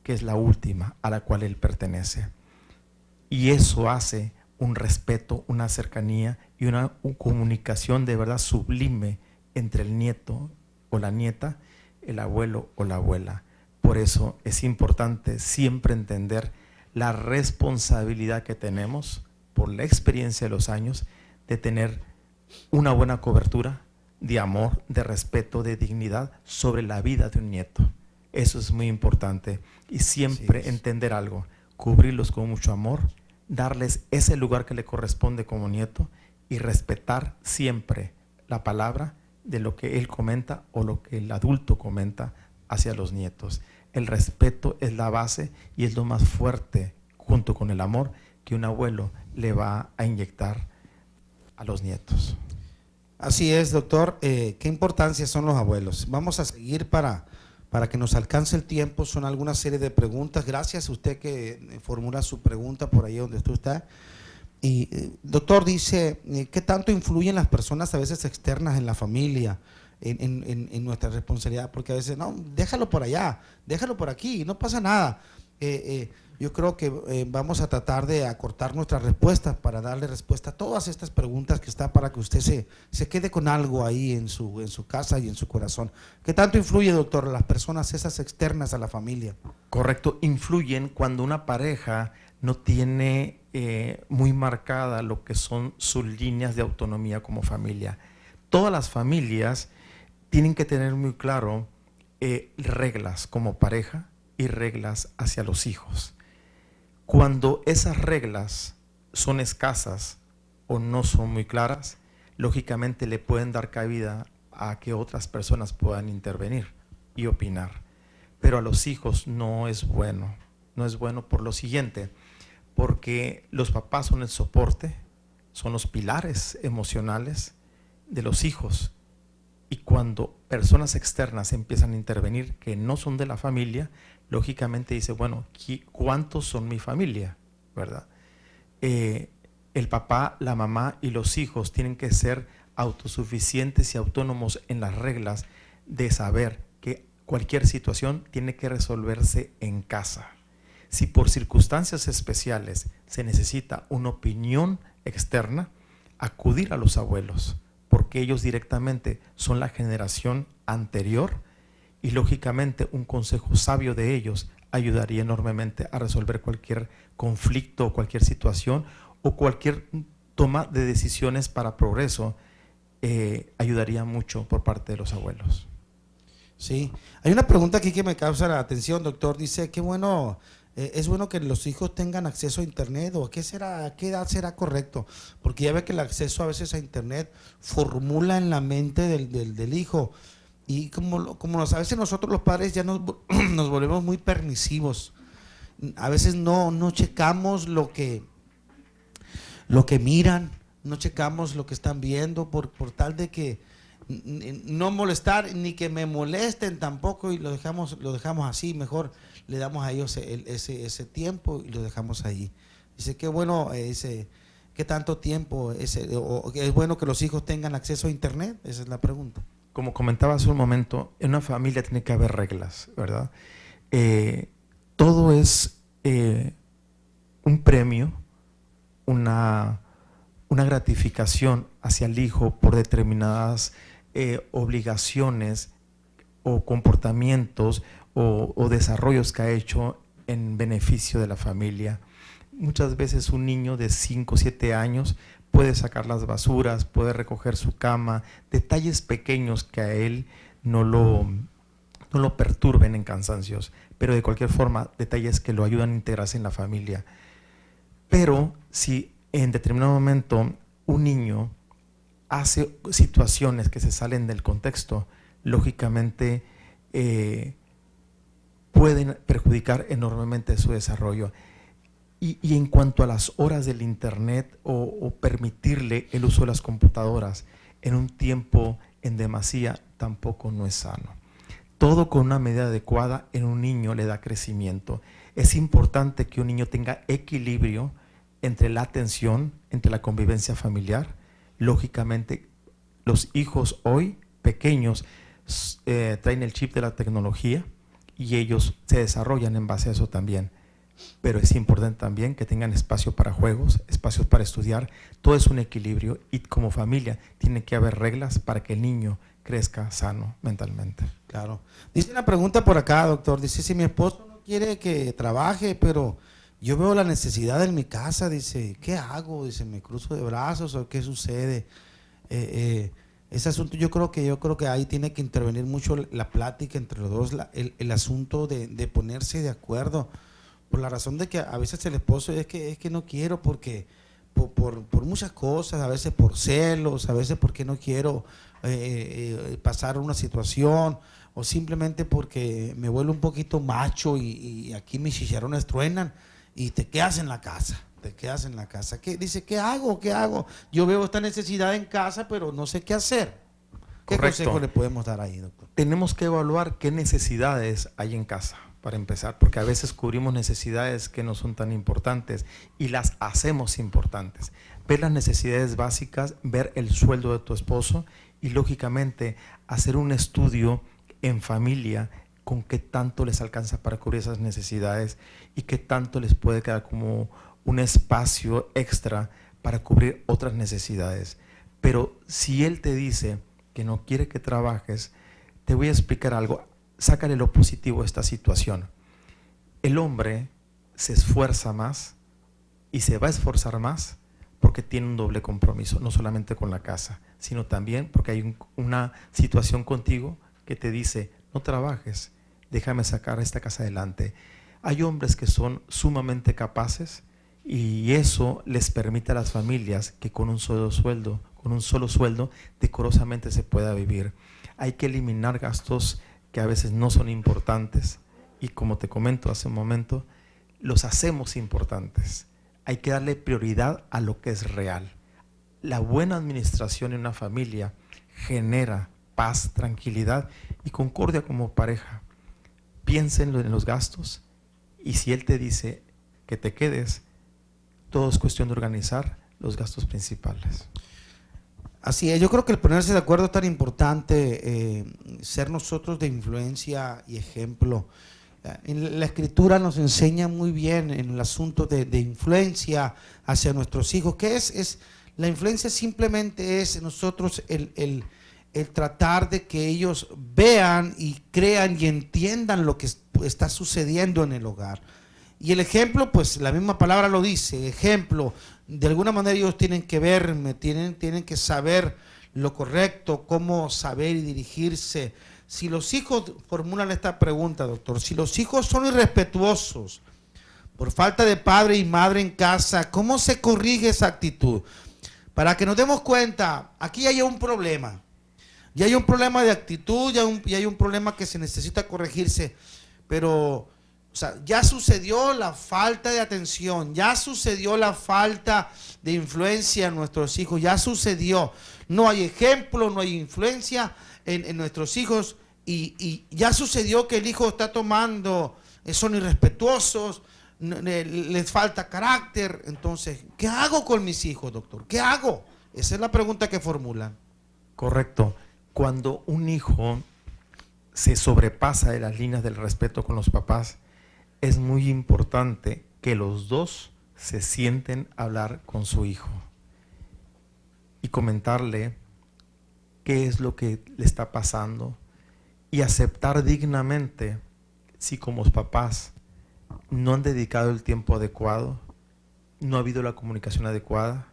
que es la última a la cual él pertenece. Y eso hace un respeto, una cercanía y una comunicación de verdad sublime entre el nieto o la nieta, el abuelo o la abuela. Por eso es importante siempre entender la responsabilidad que tenemos por la experiencia de los años de tener una buena cobertura de amor, de respeto, de dignidad sobre la vida de un nieto. Eso es muy importante. Y siempre entender algo, cubrirlos con mucho amor, darles ese lugar que le corresponde como nieto y respetar siempre la palabra de lo que él comenta o lo que el adulto comenta hacia los nietos. El respeto es la base y es lo más fuerte, junto con el amor, que un abuelo le va a inyectar a los nietos. Así es, doctor. ¿Qué importancia son los abuelos? Vamos a seguir para que nos alcance el tiempo. Son alguna serie de preguntas. Gracias a usted que formula su pregunta por ahí donde tú estás. Y doctor dice, ¿qué tanto influyen las personas a veces externas en la familia, en nuestra responsabilidad? Porque a veces, no, déjalo por allá, déjalo por aquí, no pasa nada. Yo creo que vamos a tratar de acortar nuestras respuestas para darle respuesta a todas estas preguntas que está, para que usted se quede con algo ahí en su casa y en su corazón. ¿Qué tanto influye, doctor, las personas esas externas a la familia? Correcto, influyen cuando una pareja no tiene muy marcada lo que son sus líneas de autonomía como familia. Todas las familias tienen que tener muy claro reglas como pareja y reglas hacia los hijos. Cuando esas reglas son escasas o no son muy claras, lógicamente le pueden dar cabida a que otras personas puedan intervenir y opinar. Pero a los hijos no es bueno por lo siguiente, porque los papás son el soporte, son los pilares emocionales de los hijos. Y cuando personas externas empiezan a intervenir que no son de la familia, lógicamente dice, bueno, ¿cuántos son mi familia? ¿Verdad? El papá, la mamá y los hijos tienen que ser autosuficientes y autónomos en las reglas de saber que cualquier situación tiene que resolverse en casa. Si por circunstancias especiales se necesita una opinión externa, acudir a los abuelos, porque ellos directamente son la generación anterior y lógicamente un consejo sabio de ellos ayudaría enormemente a resolver cualquier conflicto o cualquier situación o cualquier toma de decisiones para progreso. Ayudaría mucho por parte de los abuelos. Sí, hay una pregunta aquí que me causa la atención, doctor. Dice, qué bueno, es bueno que los hijos tengan acceso a internet, o a qué edad será correcto, porque ya ve que el acceso a veces a internet formula en la mente del hijo, y a veces nosotros los padres ya nos volvemos muy permisivos. A veces no checamos lo que miran, no checamos lo que están viendo por tal de que no molestar, ni que me molesten tampoco, y lo dejamos así. Mejor le damos a ellos ese tiempo y lo dejamos ahí. Dice, qué bueno, qué tanto tiempo, es bueno que los hijos tengan acceso a internet. Esa es la pregunta. Como comentaba hace un momento, en una familia tiene que haber reglas, ¿verdad? Todo es un premio, una gratificación hacia el hijo por determinadas obligaciones o comportamientos o desarrollos que ha hecho en beneficio de la familia. Muchas veces un niño de 5 o 7 años puede sacar las basuras, puede recoger su cama, detalles pequeños que a él no lo perturben en cansancios, pero de cualquier forma detalles que lo ayudan a integrarse en la familia. Pero si en determinado momento un niño hace situaciones que se salen del contexto, lógicamente pueden perjudicar enormemente su desarrollo. Y en cuanto a las horas del internet o permitirle el uso de las computadoras en un tiempo en demasía, tampoco no es sano. Todo con una medida adecuada en un niño le da crecimiento. Es importante que un niño tenga equilibrio entre la atención, entre la convivencia familiar. Lógicamente, los hijos hoy pequeños traen el chip de la tecnología y ellos se desarrollan en base a eso también. Pero es importante también que tengan espacio para juegos, espacios para estudiar. Todo es un equilibrio y como familia tiene que haber reglas para que el niño crezca sano mentalmente. Claro. Dice una pregunta por acá, doctor. Dice, si mi esposo no quiere que trabaje, pero yo veo la necesidad en mi casa, dice, ¿qué hago? Dice, ¿me cruzo de brazos o qué sucede? Ese asunto yo creo que ahí tiene que intervenir mucho la plática entre los dos, el asunto de ponerse de acuerdo, por la razón de que a veces el esposo es que no quiero porque por muchas cosas, a veces por celos, a veces porque no quiero pasar una situación, o simplemente porque me vuelvo un poquito macho y aquí mis chicharrones truenan y te quedas en la casa. Te quedas en la casa. Dice, ¿qué hago? ¿Qué hago? Yo veo esta necesidad en casa, pero no sé qué hacer. ¿Qué consejo le podemos dar ahí, doctor? Tenemos que evaluar qué necesidades hay en casa, para empezar, porque a veces cubrimos necesidades que no son tan importantes y las hacemos importantes. Ver las necesidades básicas, ver el sueldo de tu esposo y, lógicamente, hacer un estudio en familia con qué tanto les alcanza para cubrir esas necesidades y qué tanto les puede quedar como un espacio extra para cubrir otras necesidades. Pero si él te dice que no quiere que trabajes, te voy a explicar algo. Sácale lo positivo a esta situación. El hombre se esfuerza más y se va a esforzar más porque tiene un doble compromiso, no solamente con la casa, sino también porque hay una situación contigo que te dice, no trabajes, déjame sacar esta casa adelante. Hay hombres que son sumamente capaces y eso les permite a las familias que con un solo sueldo, decorosamente se pueda vivir. Hay que eliminar gastos que a veces no son importantes y, como te comento hace un momento, los hacemos importantes. Hay que darle prioridad a lo que es real. La buena administración en una familia genera paz, tranquilidad y concordia como pareja. Piensen en los gastos y si él te dice que te quedes, todo es cuestión de organizar los gastos principales. Así es, yo creo que el ponerse de acuerdo es tan importante, ser nosotros de influencia y ejemplo. En la Escritura nos enseña muy bien en el asunto de influencia hacia nuestros hijos. ¿Qué es? La influencia simplemente es nosotros el tratar de que ellos vean y crean y entiendan lo que está sucediendo en el hogar. Y el ejemplo, pues la misma palabra lo dice, ejemplo. De alguna manera ellos tienen que verme, tienen que saber lo correcto, cómo saber y dirigirse. Si los hijos, formulan esta pregunta, doctor, si los hijos son irrespetuosos por falta de padre y madre en casa, ¿cómo se corrige esa actitud? Para que nos demos cuenta, aquí hay un problema. Ya hay un problema de actitud, ya hay un problema que se necesita corregirse, pero o sea, ya sucedió la falta de atención, ya sucedió la falta de influencia en nuestros hijos, ya sucedió. No hay ejemplo, no hay influencia en nuestros hijos y ya sucedió que el hijo está tomando, son irrespetuosos, les falta carácter. Entonces, ¿qué hago con mis hijos, doctor? ¿Qué hago? Esa es la pregunta que formulan. Correcto. Cuando un hijo se sobrepasa de las líneas del respeto con los papás, es muy importante que los dos se sienten a hablar con su hijo y comentarle qué es lo que le está pasando y aceptar dignamente si como papás no han dedicado el tiempo adecuado, no ha habido la comunicación adecuada,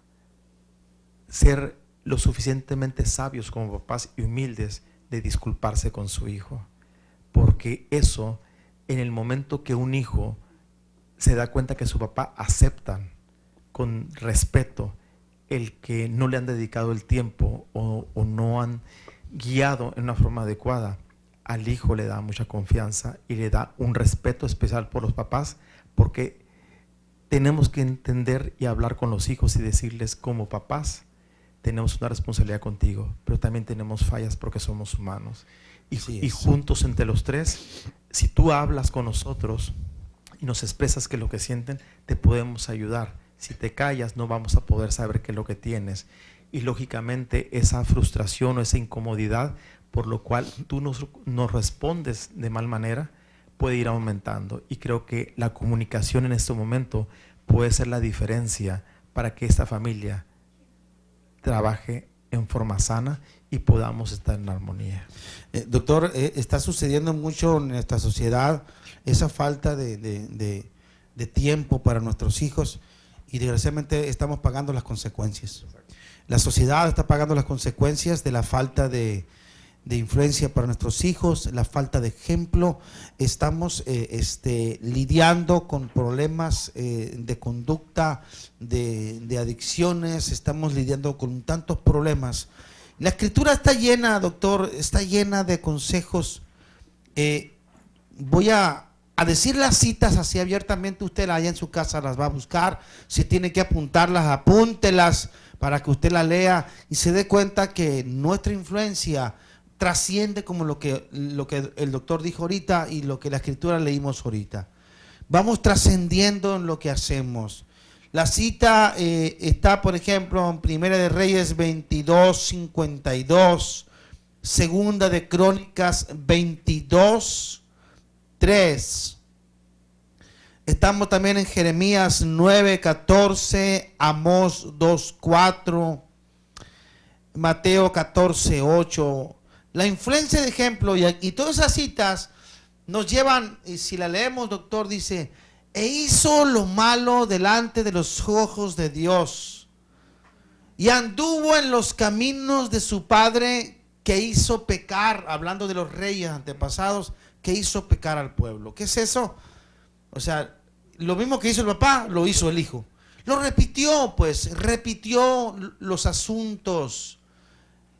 ser lo suficientemente sabios como papás y humildes de disculparse con su hijo, porque eso, en el momento que un hijo se da cuenta que su papá aceptan con respeto el que no le han dedicado el tiempo o no han guiado en una forma adecuada, al hijo le da mucha confianza y le da un respeto especial por los papás, porque tenemos que entender y hablar con los hijos y decirles, como papás tenemos una responsabilidad contigo, pero también tenemos fallas porque somos humanos. Y juntos entre los tres, si tú hablas con nosotros y nos expresas qué es lo que sienten, te podemos ayudar. Si te callas, no vamos a poder saber qué es lo que tienes. Y lógicamente esa frustración o esa incomodidad por lo cual tú nos respondes de mal manera puede ir aumentando. Y creo que la comunicación en este momento puede ser la diferencia para que esta familia trabaje en forma sana y podamos estar en armonía. Doctor, está sucediendo mucho en nuestra sociedad esa falta de tiempo para nuestros hijos y desgraciadamente estamos pagando las consecuencias. La sociedad está pagando las consecuencias de la falta de de influencia para nuestros hijos, la falta de ejemplo. Estamos lidiando con problemas de conducta, de adicciones, estamos lidiando con tantos problemas. La escritura está llena, doctor, está llena de consejos. Voy a decir las citas así abiertamente, usted allá en su casa las va a buscar, si tiene que apuntarlas, apúntelas para que usted la lea y se dé cuenta que nuestra influencia trasciende como lo que el doctor dijo ahorita y lo que la escritura leímos ahorita. Vamos trascendiendo en lo que hacemos. La cita está, por ejemplo, en Primera de Reyes 22:52, Segunda de Crónicas 22:3. Estamos también en Jeremías 9:14, Amós 2:4, Mateo 14:8. La influencia de ejemplo y todas esas citas nos llevan, y si la leemos, doctor, dice: e hizo lo malo delante de los ojos de Dios, y anduvo en los caminos de su padre, que hizo pecar, hablando de los reyes antepasados, que hizo pecar al pueblo. ¿Qué es eso? O sea, lo mismo que hizo el papá, lo hizo el hijo. Lo repitió, pues, repitió los asuntos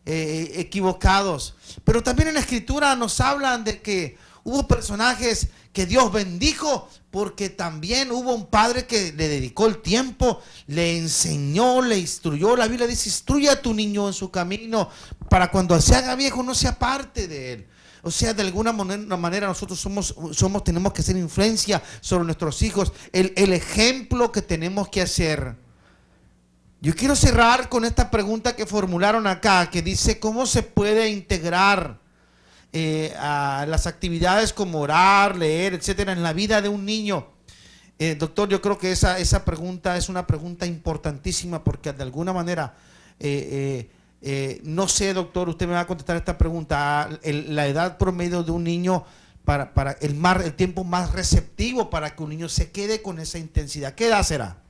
equivocados. Pero también en la escritura nos hablan de que hubo personajes que Dios bendijo, porque también hubo un padre que le dedicó el tiempo, le enseñó, le instruyó. La Biblia dice: instruye a tu niño en su camino, para cuando se haga viejo no se aparte de él. O sea, de alguna manera nosotros tenemos que hacer influencia sobre nuestros hijos, el ejemplo que tenemos que hacer. Yo quiero cerrar con esta pregunta que formularon acá, que dice: ¿cómo se puede integrar a las actividades como orar, leer, etcétera, en la vida de un niño? Doctor, yo creo que esa pregunta es una pregunta importantísima, porque de alguna manera, no sé, doctor, usted me va a contestar esta pregunta: la edad promedio de un niño para el tiempo más receptivo para que un niño se quede con esa intensidad, ¿qué edad será?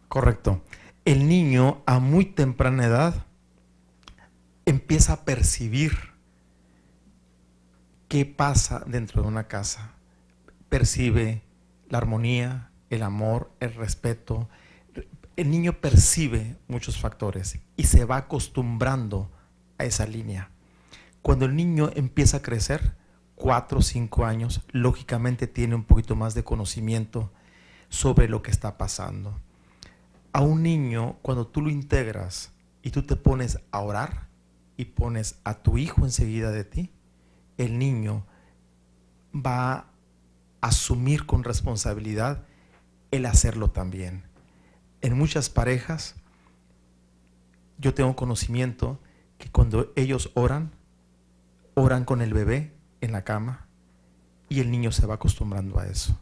Correcto. El niño a muy temprana edad empieza a percibir qué pasa dentro de una casa. Percibe la armonía, el amor, el respeto. El niño percibe muchos factores y se va acostumbrando a esa línea. Cuando el niño empieza a crecer, 4 o 5 años, lógicamente tiene un poquito más de conocimiento sobre lo que está pasando. A un niño, cuando tú lo integras y tú te pones a orar y pones a tu hijo enseguida de ti, el niño va a asumir con responsabilidad el hacerlo también. En muchas parejas, yo tengo conocimiento que cuando ellos oran con el bebé en la cama, y el niño se va acostumbrando a eso.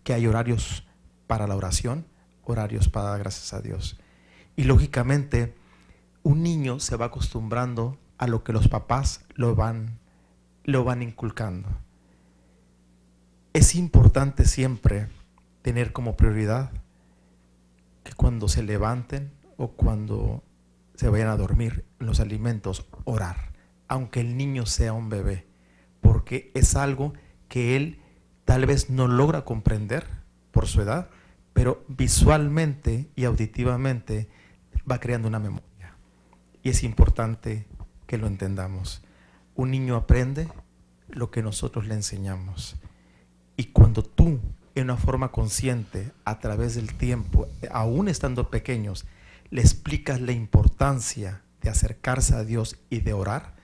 Que hay horarios para la oración, horarios para dar gracias a Dios. Y lógicamente, un niño se va acostumbrando a lo que los papás lo van inculcando. Es importante siempre tener como prioridad que cuando se levanten o cuando se vayan a dormir, los alimentos, orar, aunque el niño sea un bebé, porque es algo que él tal vez no logra comprender por su edad, pero visualmente y auditivamente va creando una memoria. Y es importante que lo entendamos. Un niño aprende lo que nosotros le enseñamos. Y cuando tú, en una forma consciente, a través del tiempo, aún estando pequeños, le explicas la importancia de acercarse a Dios y de orar,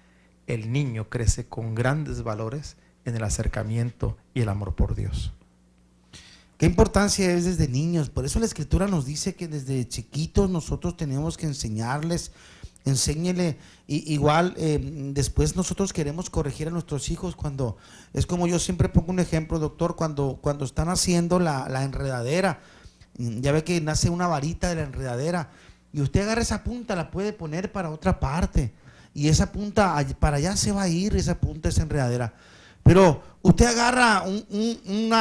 el niño crece con grandes valores en el acercamiento y el amor por Dios. ¿Qué importancia es desde niños? Por eso la escritura nos dice que desde chiquitos nosotros tenemos que enseñarles, enséñele. Igual después nosotros queremos corregir a nuestros hijos cuando, es como yo siempre pongo un ejemplo, doctor, cuando están haciendo la enredadera. Ya ve que nace una varita de la enredadera y usted agarra esa punta, la puede poner para otra parte y esa punta para allá se va a ir, esa punta, esa enredadera. Pero usted agarra un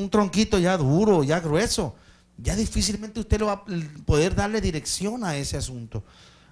tronquito ya duro, ya grueso, ya difícilmente usted lo va a poder darle dirección a ese asunto.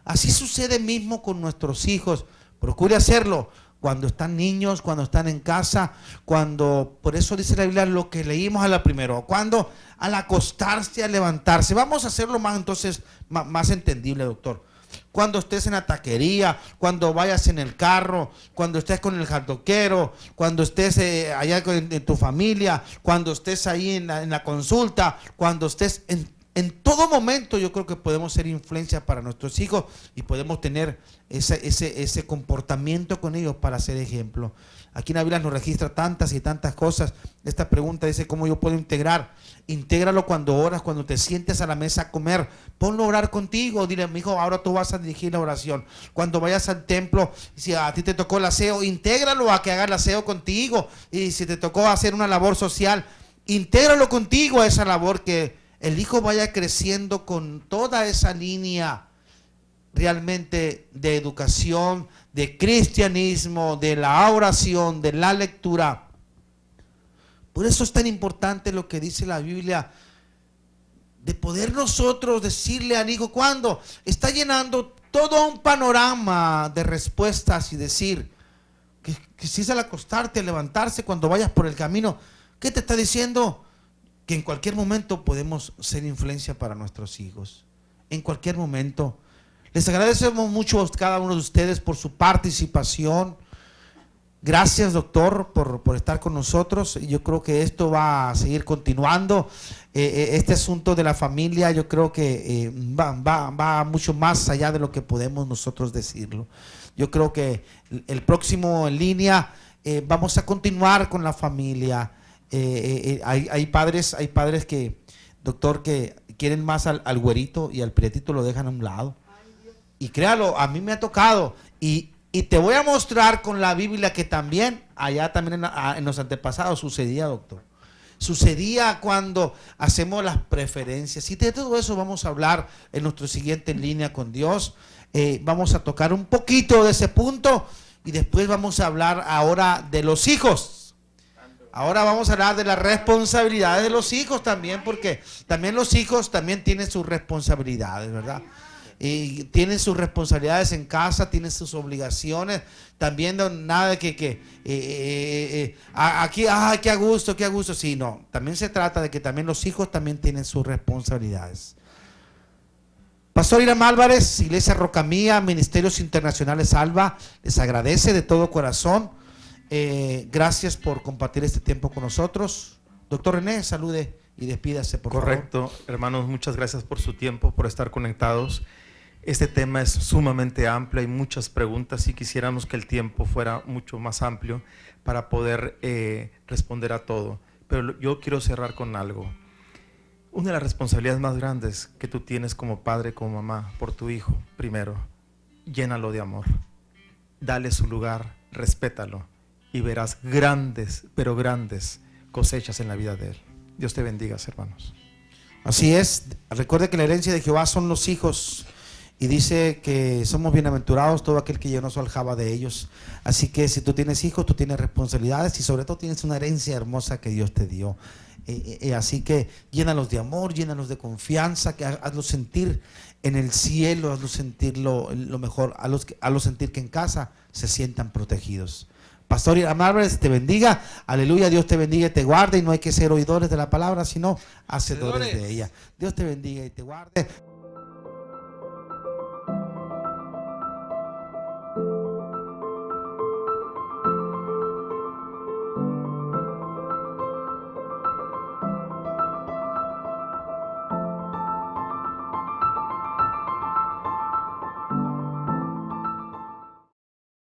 Así sucede mismo con nuestros hijos. Procure hacerlo cuando están niños, cuando están en casa, cuando, por eso dice la Biblia lo que leímos a la primera, cuando al acostarse, al levantarse. Vamos a hacerlo más entonces, más entendible, doctor. Cuando estés en la taquería, cuando vayas en el carro, cuando estés con el jardoquero, cuando estés allá en tu familia, cuando estés ahí en la consulta, cuando estés en todo momento. Yo creo que podemos ser influencia para nuestros hijos y podemos tener ese comportamiento con ellos para ser ejemplo. Aquí en la Biblia nos registra tantas y tantas cosas. Esta pregunta dice: ¿cómo yo puedo integrar? Intégralo cuando oras, cuando te sientes a la mesa a comer. Ponlo a orar contigo. Dile: mi hijo, ahora tú vas a dirigir la oración. Cuando vayas al templo, si a ti te tocó el aseo, intégralo a que haga el aseo contigo. Y si te tocó hacer una labor social, intégralo contigo a esa labor, que el hijo vaya creciendo con toda esa línea realmente de educación, de cristianismo, de la oración, de la lectura. Por eso es tan importante lo que dice la Biblia, de poder nosotros decirle al hijo cuando está llenando todo un panorama de respuestas y decir que si es al acostarte, al levantarse, cuando vayas por el camino, ¿qué te está diciendo? Que en cualquier momento podemos ser influencia para nuestros hijos. En cualquier momento. Les agradecemos mucho a cada uno de ustedes por su participación. Gracias, doctor, por estar con nosotros. Yo creo que esto va a seguir continuando. Este asunto de la familia, yo creo que va mucho más allá de lo que podemos nosotros decirlo. Yo creo que el próximo en línea vamos a continuar con la familia. Hay padres que, doctor, que quieren más al güerito y al prietito lo dejan a un lado. Y créalo, a mí me ha tocado. Y te voy a mostrar con la Biblia que también, allá también en los antepasados sucedía, doctor. Sucedía cuando hacemos las preferencias. Y de todo eso vamos a hablar en nuestro siguiente en línea con Dios. Vamos a tocar un poquito de ese punto y después vamos a hablar ahora de los hijos. Ahora vamos a hablar de las responsabilidades de los hijos también, porque también los hijos también tienen sus responsabilidades, ¿verdad? Y tienen sus responsabilidades en casa, tienen sus obligaciones. También nada de aquí, qué a gusto. Sí, no. También se trata de que también los hijos también tienen sus responsabilidades. Pastor Irán Álvarez, Iglesia Rocamía, Ministerios Internacionales Alba, les agradece de todo corazón. Gracias por compartir este tiempo con nosotros. Doctor René, salude y despídase, por favor. Correcto, hermanos, muchas gracias por su tiempo, por estar conectados. Este tema es sumamente amplio, hay muchas preguntas y quisiéramos que el tiempo fuera mucho más amplio para poder responder a todo. Pero yo quiero cerrar con algo. Una de las responsabilidades más grandes que tú tienes como padre, como mamá, por tu hijo, primero, llénalo de amor. Dale su lugar, respétalo y verás grandes, pero grandes cosechas en la vida de él. Dios te bendiga, hermanos. Así es. Recuerde que la herencia de Jehová son los hijos. Y dice que somos bienaventurados todo aquel que llenó su aljaba de ellos. Así que si tú tienes hijos, tú tienes responsabilidades y sobre todo tienes una herencia hermosa que Dios te dio. Así que llénalos de amor, llénalos de confianza, que hazlos sentir en el cielo, hazlos sentir lo mejor, hazlos sentir que en casa se sientan protegidos. Pastor Irán Álvarez, te bendiga, aleluya, Dios te bendiga y te guarde. Y no hay que ser oidores de la palabra, sino hacedores de ella. Dios te bendiga y te guarde.